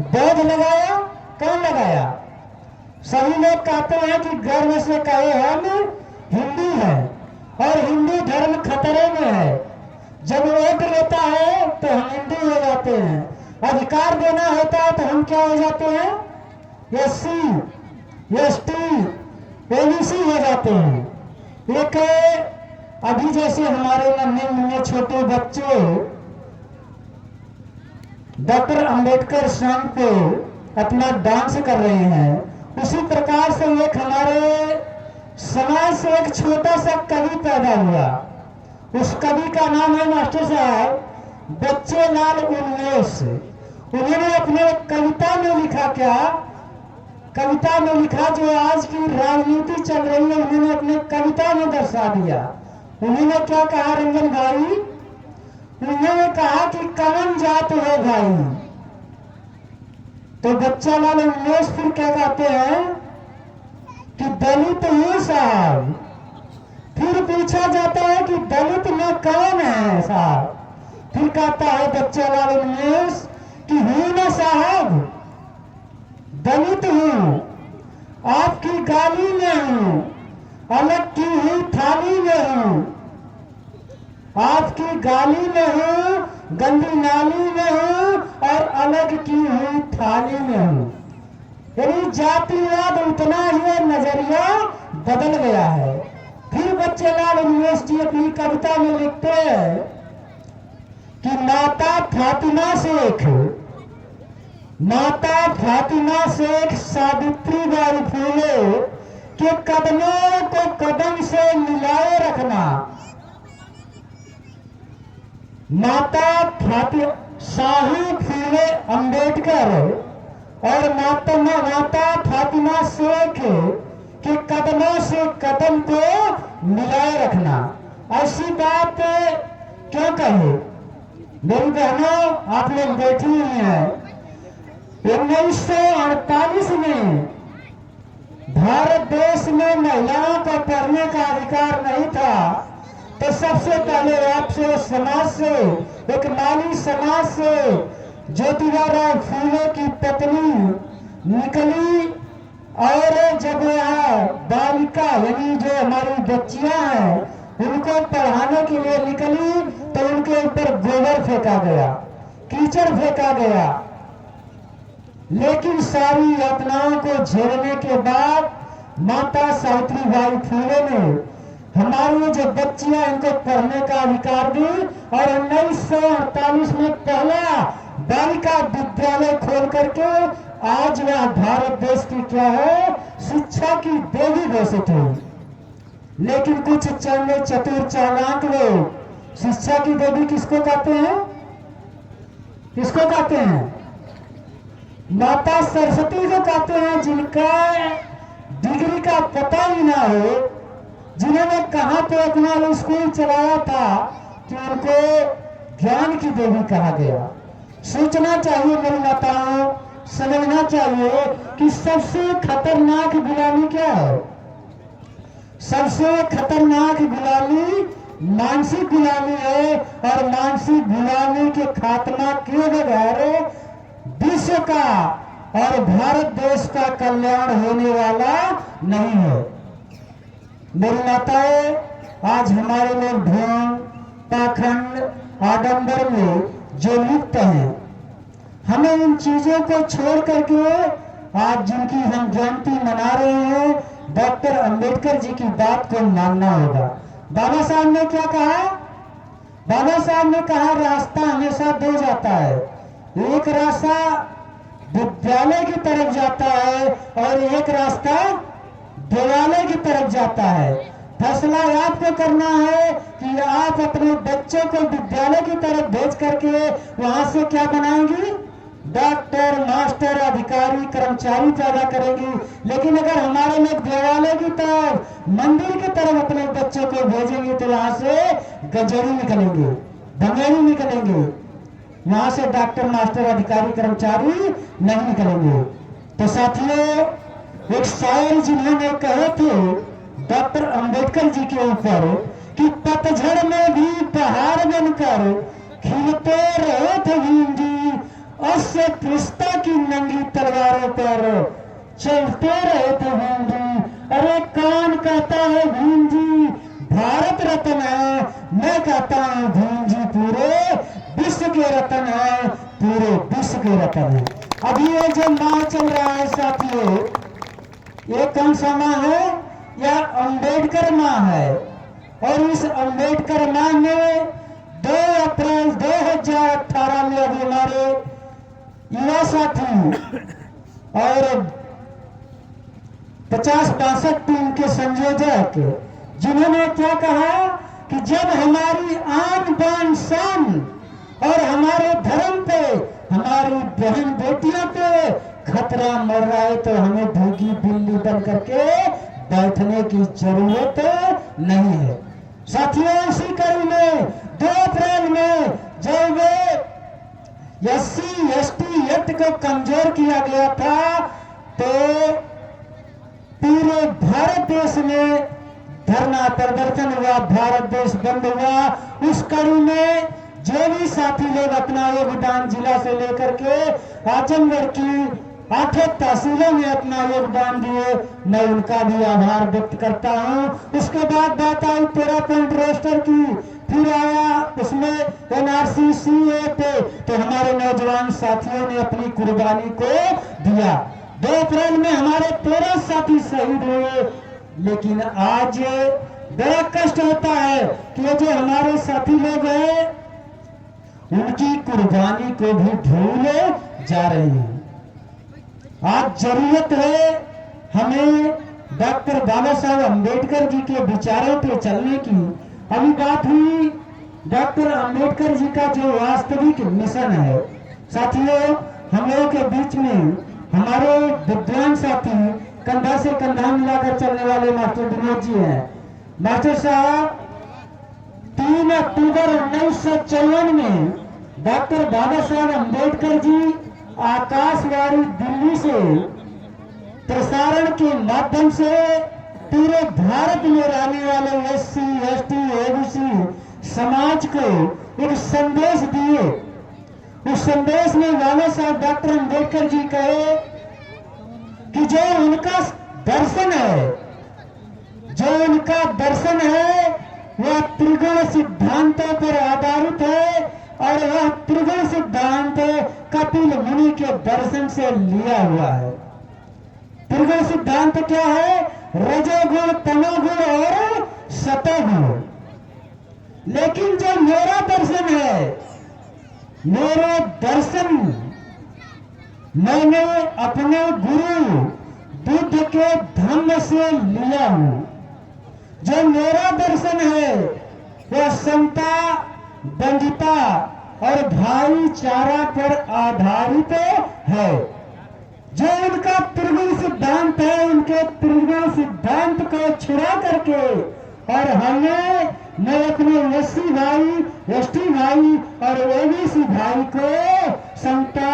बोझ लगाया, कौन लगाया? सभी लोग कहते हैं कि गर्व से कहे हम हिंदू हैं और हिंदू धर्म खतरे में है। जब वोट लेता है तो हम हिंदू हो जाते हैं, अधिकार देना होता है तो हम क्या हो जाते हैं? एससी, एसटी, ओबीसी हो जाते हैं। एक अभी जैसे हमारे नन्हे मुन्ने छोटे बच्चे डॉक्टर अंबेडकर सॉन्ग पे अपना डांस कर रहे हैं, उसी प्रकार से एक हमारे समाज से एक छोटा सा कवि पैदा हुआ। उस कवि का नाम है मास्टर साहब बच्चे लाल उन्मेष। उन्होंने अपने कविता में लिखा क्या? कविता में लिखा जो आज की राजनीति चल रही है, उन्होंने अपने कविता में दर्शा दिया। उन्होंने क्या कहा रंजन भाई? उन्होंने कहा कि कौन जात हो भाई? तो बच्चा लाल उन्मेष फिर क्या कहते हैं कि दलित हूं साहब। फिर पूछा जाता है कि दलित में कौन है साहब? फिर कहता है बच्चा लाल उन्मेष कि हूं ना साहब, दलित हूं, आपकी गाली में हूं, अलग की हुई थाली में हूं, आपकी गाली में हूं, गंदी नाली में हूं और अलग की हुई थाली में हूं। यानी जातिवाद उतना ही नजरिया बदल गया है। फिर बच्चे लाल यूनिवर्सिटी अपनी कविता में लिखते हैं कि माता फातिमा शेख, माता फातिमा शेख सावित्री बाई फूले के कदमों को कदम से मिलाए रखना। माता साहू फूले अंबेडकर और माता फातिमा शेख के कदमों से कदम को मिलाए रखना। ऐसी बात क्यों कहे? मेरी बहनों, आप लोग बैठी हुई हैं। 1948 में भारत देश में महिलाओं को पढ़ने का अधिकार नहीं था, तो सबसे पहले आपसे समाज से, एक माली समाज से ज्योतिबा राय फूले की पत्नी निकली और जब यहाँ बालिका यानी जो हमारी बच्चियां हैं उनको पढ़ाने के लिए निकली तो उनके ऊपर गोबर फेंका गया, कीचड़ फेंका गया। लेकिन सारी यातनाओं को झेलने के बाद माता सावित्री बाई फूले ने हमारी जो बच्चियां इनको पढ़ने का अधिकार दी और 1948 में पहला बालिका विद्यालय खोल करके आज वह भारत देश की क्या है, शिक्षा की देवी घोषित हुई। लेकिन कुछ चंगे चतुर चालाक लोग शिक्षा की देवी किसको कहते हैं? किसको कहते हैं? माता सरस्वती को कहते हैं, जिनका डिग्री का पता ही ना हो, जिन्होंने कहां पे अपना स्कूल चलाया था कि उनको ज्ञान की देवी कहा गया। सोचना चाहिए मेरी माताओं, समझना चाहिए कि सबसे खतरनाक गुलामी क्या है? सबसे खतरनाक गुलामी मानसिक गुलामी है और मानसिक गुलामी के खात्मा किए बगैर विश्व का और भारत देश का कल्याण होने वाला नहीं है। मेरी माताएं, आज हमारे लोग ढोंग, पाखंड, आडंबर में जो लिप्त हैं, हमें इन चीजों को छोड़ करके आज जिनकी हम जयंती मना रहे हैं, डॉक्टर अंबेडकर जी की बात को मानना होगा। बाबा साहब ने क्या कहा? बाबा साहब ने कहा रास्ता हमेशा दो जाता है, एक रास्ता विद्यालय की तरफ जाता है और एक रास्ता देवालय की तरफ जाता है। फैसला आपको करना है कि आप अपने बच्चों को विद्यालय की तरफ भेज करके वहां से क्या बनाएंगी? डॉक्टर, मास्टर, अधिकारी, कर्मचारी पैदा करेंगी। लेकिन अगर हमारे लोग देवालय की तरफ, मंदिर की तरफ अपने बच्चों को भेजेंगे तो वहां से गंजेड़ी निकलेंगे, भंगेरी निकलेंगे, वहां से डॉक्टर, मास्टर, अधिकारी, कर्मचारी नहीं निकलेंगे। तो साथियों, एक शायर जिन्होंने कहे थे डॉक्टर अंबेडकर जी के ऊपर कि पतझड़ में भी पहाड़ बनकर खिलते रहे थे भीम जी, अश्य त्रिस्ता की नंगी तलवारों पर चलते रहे थे भीम जी। अरे कौन कहता है भीम जी भारत रत्न है, मैं कहता हूं भीम जी पूरे विश्व के रत्न है, पूरे विश्व के रत्न है। अभी ये जो माह चल रहा है साथियों, ये कौन सा माह है? यह अंबेडकर माह है। और इस अंबेडकर माह में 2 अप्रैल 2018 में अभी हमारे युवा साथी और 50-62 टीम के संयोजक जिन्होंने क्या कहा कि जब हमारी आन बान शान और हमारे धर्म पे, हमारी बहन बेटियों पे खतरा मर रहा है तो हमें भूखी बिल्ली बन करके बैठने की जरूरत नहीं है। साथियों, इसी कड़ी में 2 अप्रैल में जब SC/ST एक्ट को कमजोर किया गया था तो पूरे भारत देश में धरना प्रदर्शन हुआ, भारत देश बंद हुआ। उस कड़ी में जो भी साथी लोग अपना योगदान जिला से लेकर के आजमगढ़ की 8 तहसीलों में अपना योगदान दिए, मैं उनका भी आभार व्यक्त करता हूं। उसके बाद बात आई 13 पॉइंट रोस्टर की, फिर आया उसमें NRC CA पे, तो हमारे नौजवान साथियों ने अपनी कुर्बानी को दिया। 2 अप्रैल में हमारे 13 साथी शहीद हुए, लेकिन आज बड़ा कष्ट होता है कि ये जो हमारे साथी लोग हैं उनकी कुर्बानी को भी भूल जा रहे हैं। आज जरूरत है हमें डॉक्टर बाबा साहब अम्बेडकर जी के विचारों पे चलने की। अभी बात हुई डॉक्टर अम्बेडकर जी का जो वास्तविक मिशन है। साथियों, हम लोगों के बीच में हमारे विद्वान साथी कंधा से कंधा मिलाकर चलने वाले मास्टर विनोद जी हैं। मास्टर साहब 3 अक्टूबर 1954 में डॉक्टर बाबा साहब अम्बेडकर जी आकाशवाणी दिल्ली से प्रसारण के माध्यम से पूरे भारत में रहने वाले SC, ST, OBC समाज को एक संदेश दिए। उस संदेश में बाबा साहब डॉक्टर अम्बेडकर जी कहे कि जो उनका दर्शन है, वह त्रिगुण सिद्धांतों पर आधारित है और वह त्रिगुण सिद्धांत कपिल मुनि के दर्शन से लिया हुआ है। त्रिगुण सिद्धांत क्या है? रजोगुण, तमोगुण और सतोगुण। लेकिन जो मेरा दर्शन है, मेरे दर्शन मैंने अपने गुरु बुद्ध के धम्म से लिया हूं। जो मेरा दर्शन है वह समता, बंधुता और भाईचारा पर आधारित है। जो उनका त्रिगुण सिद्धांत है, उनके त्रिगुण सिद्धांत को छुड़ा करके और मैं अपने SC भाई, ST भाई और OBC भाई को समता,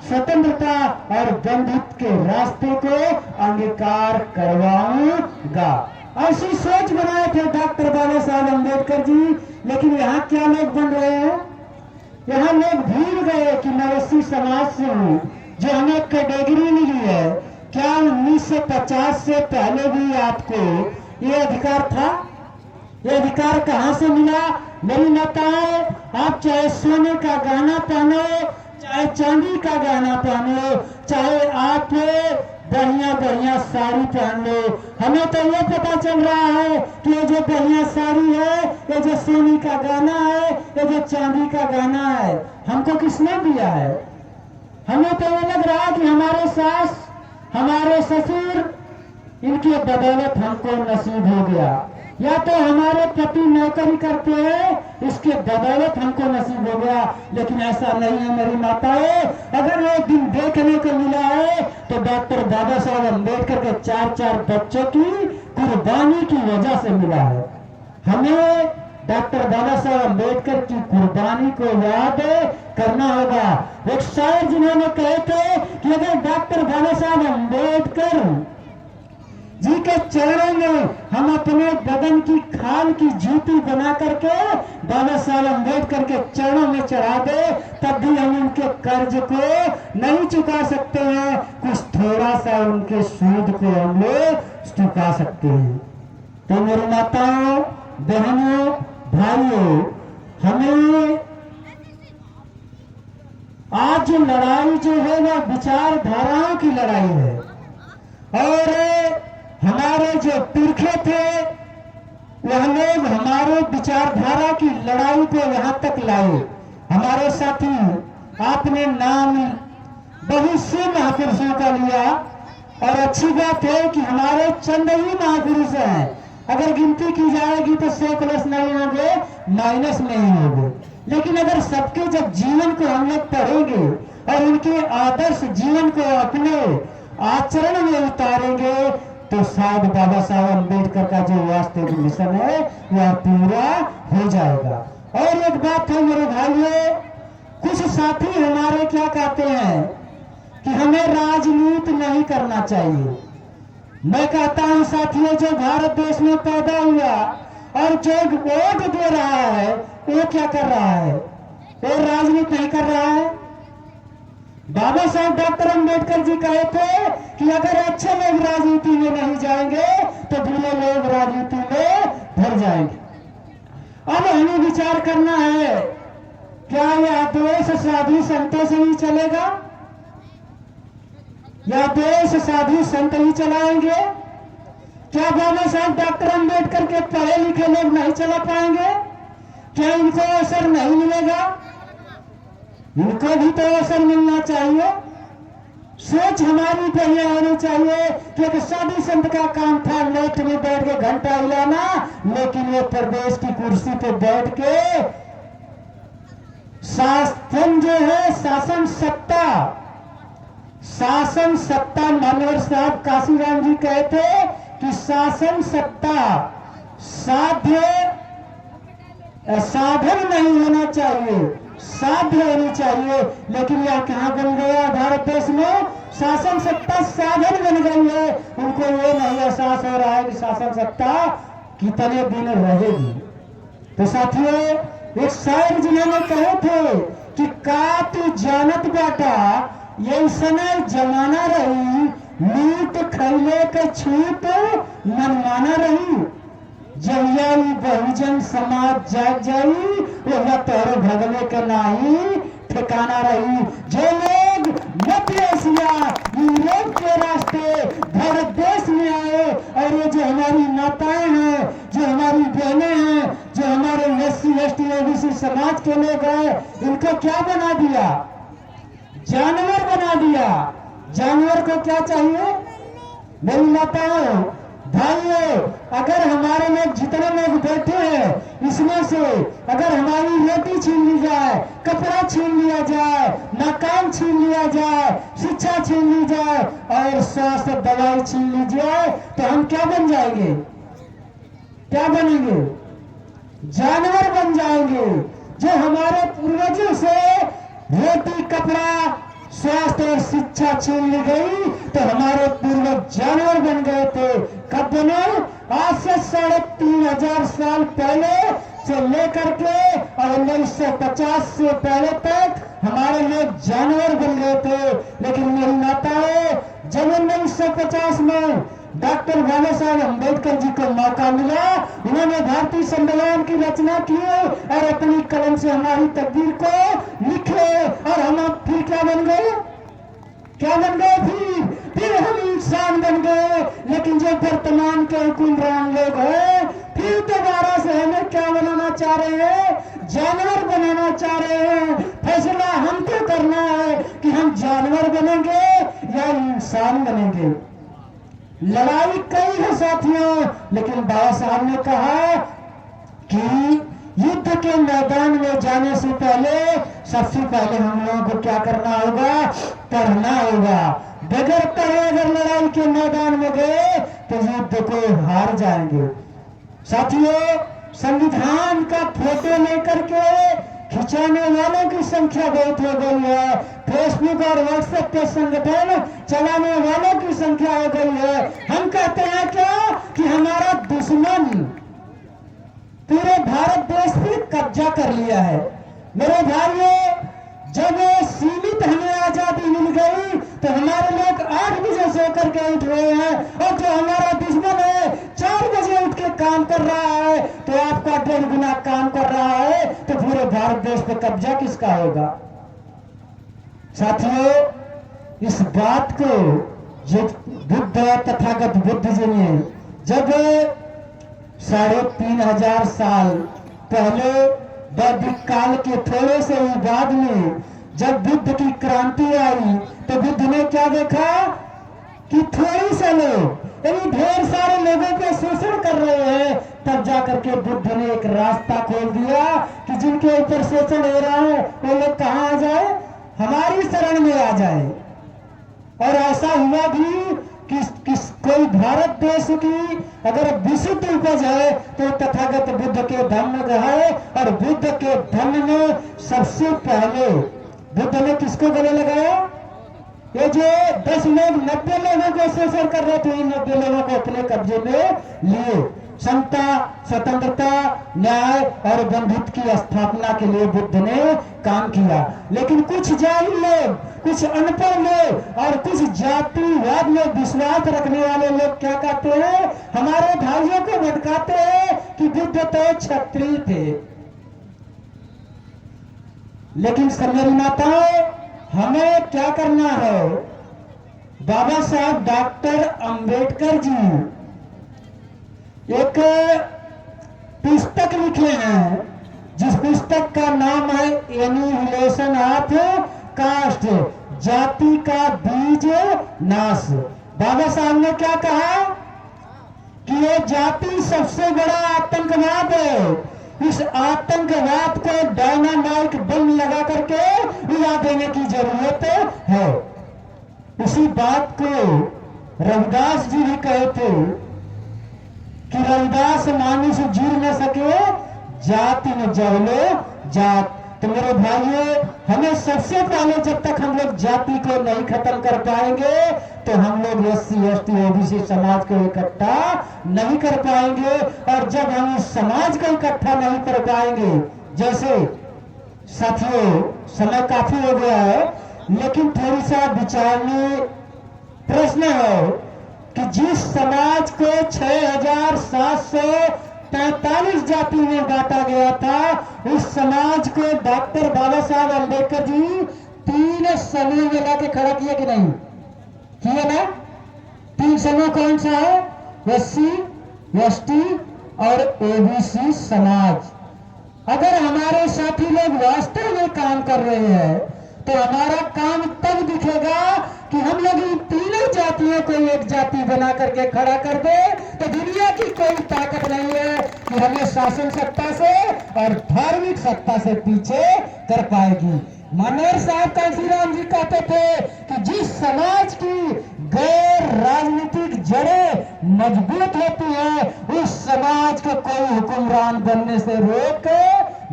स्वतंत्रता और बंधुत्व के रास्ते को अंगीकार करवाऊंगा। ऐसी सोच बनाए थे डॉक्टर बाबा साहब अम्बेडकर जी। लेकिन यहाँ क्या लोग बन रहे हैं? यहाँ लोग भूल गए कि मैं उसी समाज से हूँ जो हमें कैटेगरी मिली है। क्या 1950 से पहले भी आपको ये अधिकार था? ये अधिकार कहाँ से मिला? मेरी माताएं, आप चाहे सोने का गहना पहनो, चाहे चांदी का गहना पहनो, चाहे आप बढ़िया बढ़िया साड़ी पहन लो, हमें तो ये पता चल रहा है कि ये जो बढ़िया साड़ी है, ये जो सोने का गहना है, ये जो चांदी का गहना है, हमको किसने दिया है? हमें तो ये लग रहा है कि हमारे सास, हमारे ससुर, इनके बदौलत हमको नसीब हो गया, या तो हमारे पति नौकरी करते हैं इसके बदौलत हमको नसीब हो गया। लेकिन ऐसा नहीं है मेरी माताएं। अगर वो दिन देखने को मिला है तो डॉक्टर बाबा साहब अम्बेडकर के 4 बच्चों की कुर्बानी की वजह से मिला है। हमें डॉक्टर बाबा साहब अम्बेडकर की कुर्बानी को याद करना होगा। एक शायर जिन्होंने कहे थे कि अगर डॉक्टर बाबा साहब अम्बेडकर जी के चरणों में हम अपने बदन की खाल की जूती बना करके बाबा साहब अम्बेडकर के चरणों में चढ़ा दे तब भी हम उनके कर्ज को नहीं चुका सकते हैं, कुछ थोड़ा सा उनके सूद को हम लोग चुका सकते हैं। तो मेरी माताओं, बहनों, भाइयों, हमें आज जो लड़ाई जो है वह विचारधाराओं की लड़ाई है। और हमारे जो पुरखे थे वह लोग हमारे विचारधारा की लड़ाई को यहां तक लाए। हमारे साथी, आपने नाम बहुत से महापुरुषों का लिया और अच्छी बात है कि हमारे चंद ही महापुरुष हैं। अगर गिनती की जाएगी तो 100 प्लस नहीं होंगे, माइनस नहीं होंगे। लेकिन अगर सबके जब जीवन को हम लोग पढ़ेंगे और उनके आदर्श जीवन को अपने आचरण में उतारेंगे तो शायद बाबा साहब अम्बेडकर का जो वास्तविक मिशन है वह पूरा हो जाएगा। और एक बात है मेरे भाइयों, कुछ साथी हमारे क्या कहते हैं कि हमें राजनीति नहीं करना चाहिए। मैं कहता हूं साथियों, जो भारत देश में पैदा हुआ और जो वोट दे रहा है वो क्या कर रहा है? वो राजनीति नहीं कर रहा है। बाबा साहब डॉक्टर अम्बेडकर जी कहे थे कि अगर अच्छे लोग राजनीति में नहीं जाएंगे तो बुरे लोग राजनीति में भर जाएंगे। अब हमें विचार करना है, क्या यह देश साधु संतों से ही चलेगा या देश साधु संत ही चलाएंगे? क्या बाबा साहब डॉक्टर अम्बेडकर के पढ़े लिखे लोग नहीं चला पाएंगे? क्या इनको अवसर नहीं मिलेगा? इनको भी तो अवसर मिलना चाहिए। सोच हमारी बढ़िया होनी चाहिए कि एक साधु संत का काम था लेट में बैठ के घंटा हिलाना, लेकिन वो प्रदेश की कुर्सी पे बैठ के शासन जो है, शासन सत्ता मनोहर साहब काशीराम जी कहते कि शासन सत्ता साधन नहीं होना चाहिए, साध्य होनी चाहिए। लेकिन यह कहां बन गया? भारत देश में शासन सत्ता साधन बन गई है। उनको ये नहीं एहसास हो रहा है कि शासन सत्ता कितने दिन रहेगी। तो साथियों, एक शायर जिन्होंने कहे थे कि का तू जानत बाटा ये समय जमाना रही, लूट खैले के छूट मनमाना रही, जहियाई बहुजन समाज जाग जाई वह तोर भगले के नाही ठिकाना रही। जो लोग मध्य एशिया यूरोप के रास्ते भारत देश में आए और ये जो हमारी माताएं हैं, जो हमारी बहनें हैं, जो हमारे SC ST OBC समाज के लोग हैं, इनको क्या बना दिया? जानवर बना दिया। जानवर को क्या चाहिए? मेरी माताओं, भाइयों, अगर हमारे लोग जितने लोग बैठे हैं इसमें से अगर हमारी रोटी छीन ली जाए, कपड़ा छीन लिया जाए, मकान छीन लिया जाए, शिक्षा छीन ली जाए और स्वास्थ्य दवाई छीन ली जाए तो हम क्या बन जाएंगे? क्या बनेंगे? जानवर बन जाएंगे। जो हमारे पूर्वजों से रोटी, कपड़ा, स्वास्थ्य और शिक्षा छीन ली गई तो हमारे पूर्वज जानवर बन गए थे। कब बने? आज से 3500 साल पहले से लेकर के और 1950 से पहले तक हमारे लोग जानवर बन गए थे। लेकिन मेरी माताएं, जब 1950 में डॉक्टर बाबा साहब अम्बेडकर जी को मौका मिला, उन्होंने भारतीय संविधान की रचना की और अपनी कलम से हमारी तकदीर को लिखे और हम फिर क्या बन गए? क्या बन गए? फिर हम इंसान बन गए। लेकिन जो वर्तमान के हुक्मरान लोग हैं फिर दोबारा से हमें क्या बनाना चाह रहे हैं? जानवर बनाना चाह रहे हैं। फैसला हमको करना है कि हम जानवर बनेंगे या इंसान बनेंगे। लड़ाई कई है साथियों, लेकिन बाबा साहब ने कहा कि युद्ध के मैदान में जाने से पहले सबसे पहले हम लोगों को क्या करना होगा? पढ़ना होगा। बगैर पढ़े अगर लड़ाई के मैदान में गए तो युद्ध को हार जाएंगे। साथियों, संविधान का फोटो लेकर के खिंचाने वालों की संख्या बहुत हो गई है। फेसबुक और व्हाट्सएप के संगठन चलाने वालों की संख्या हो गई है। हम कहते हैं क्या कि हमारा दुश्मन पूरे भारत देश पे कब्जा कर लिया है। मेरे भाइयों, जब सीमित हमें आजादी मिल गई तो हमारे लोग 8 बजे सो करके उठ रहे हैं, और जो हमारा दुश्मन है 4 बजे उठ के काम कर रहा है, तो आपका 1.5 गुना काम कर रहा है, तो पूरे भारत देश पे कब्जा किसका होगा? साथियों, इस बात को जो बुद्ध तथागत बुद्ध जी ने जब 3,500 साल पहले वैदिक काल के थोड़े से ही बाद में जब बुद्ध की क्रांति आई, तो बुद्ध ने क्या देखा कि थोड़ी से लोग यानी ढेर सारे लोगों पे शोषण कर रहे हैं। तब जाकर के बुद्ध ने एक रास्ता खोल दिया कि जिनके ऊपर शोषण हो रहा है वो लोग कहाँ आ जाए? हमारी शरण में आ जाए। और ऐसा हुआ भी कि कोई भारत देश की अगर विशुद्ध उपज है तो तथागत बुद्ध के धम्म है, और बुद्ध के धम्म में सबसे पहले बुद्ध ने किसको गले लगाया? ये जो 10 लोग 90 लोगों को शोषण कर रहे थे, इन 90 लोगों को अपने कब्जे में लिए। समता, स्वतंत्रता, न्याय और बंधुत्व की स्थापना के लिए बुद्ध ने काम किया। लेकिन कुछ जाहिल लोग, कुछ अनपढ़ लोग और कुछ जातिवाद में विश्वास रखने वाले लोग क्या कहते हैं? हमारे भाइयों को भटकाते हैं कि बुद्ध तो क्षत्रिय थे। लेकिन सब मेरी माताओं, हमें क्या करना है? बाबा साहब डॉक्टर अंबेडकर जी एक पुस्तक लिखे हैं, जिस पुस्तक का नाम है एनिहिलेशन ऑफ कास्ट, जाति का बीज नाश। बाबा साहब ने क्या कहा कि ये जाति सबसे बड़ा आतंकवाद है, इस आतंकवाद को डायनामाइट बम लगा करके उड़ा देने की जरूरत है। उसी बात को रविदास जी भी कहे थे कि रविदास मानुष जुड़ न सके, जाति न जवलो जात। तो मेरे भाइयों, हमें सबसे पहले जब तक हम लोग जाति को नहीं खत्म कर पाएंगे तो हम लोग SC ST OBC समाज को इकट्ठा नहीं कर पाएंगे। और जब हम इस समाज को इकट्ठा नहीं कर पाएंगे, जैसे साथियों समय काफी हो गया है, लेकिन थोड़ी सा विचार में प्रश्न है कि जिस समाज को 6,743 जाति में बांटा गया था, उस समाज को डॉक्टर बाबा साहब अम्बेडकर जी 3 समूह में लाके खड़ा किया कि नहीं किया ना? 3 समूह कौन सा है? SC ST और OBC समाज। अगर हमारे साथी लोग वास्तव में काम कर रहे हैं तो हमारा काम तब दिखेगा कि हम लोग इन तीनों जातियों को एक जाति बना करके खड़ा कर दे, तो दुनिया की कोई ताकत नहीं है कि हमें शासन सत्ता से और धार्मिक सत्ता से पीछे कर पाएगी। मनोहर साहब कांशीराम जी कहते थे कि जिस समाज की गैर राजनीतिक जड़ें मजबूत होती है, उस समाज को कोई हुक्मरान बनने से रोक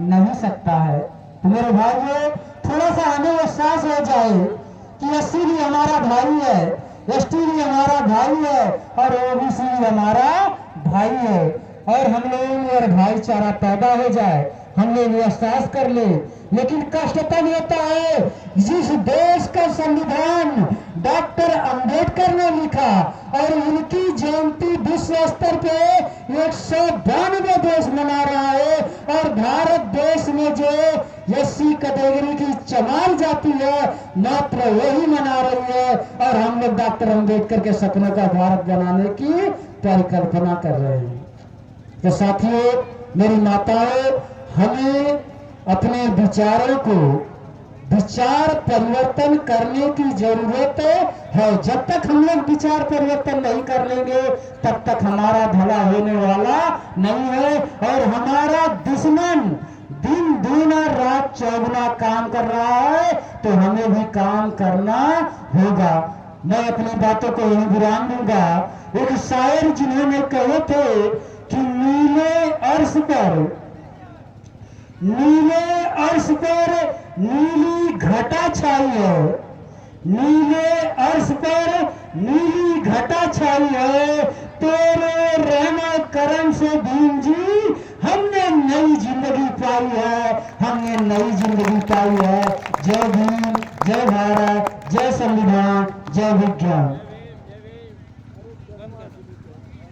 नहीं सकता है। तो मेरे भाइयों, थोड़ा सा हमें एहसास हो जाए कि SC भी हमारा भाई है, ST भी हमारा भाई है और OBC भी हमारा भाई है, और हम लोगों में अगर भाईचारा पैदा हो जाए, हम लोग एहसास कर ले। लेकिन कष्ट तब होता है जिस देश का संविधान डॉक्टर अंबेडकर ने लिखा और उनकी जयंती विश्व स्तर पे 192 देश मना रहा है, और भारत देश में जो SC कैटेगरी की चमार जाति है मात्र वही मना रही है, और हम लोग डॉक्टर अंबेडकर के सपनों का भारत बनाने की परिकल्पना कर रहे हैं। तो साथियों, मेरी माताओं, हमें अपने विचारों को विचार परिवर्तन करने की जरूरत है। जब तक हम लोग विचार परिवर्तन नहीं कर लेंगे तब तक हमारा भला होने वाला नहीं है, और हमारा दुश्मन दिन दूना रात चौगुना काम कर रहा है, तो हमें भी काम करना होगा। मैं अपनी बातों को यही विराम दूंगा। एक शायर जिन्होंने कहे थे कि नीले अर्श पर नीली घटा छाई है, नीले अर्श पर नीली घटा छाई है, तेरे रहमत करम से भीम जी हमने नई जिंदगी पाई है, हमने नई जिंदगी पाई है। जय भीम, जय भारत, जय संविधान, जय विज्ञान।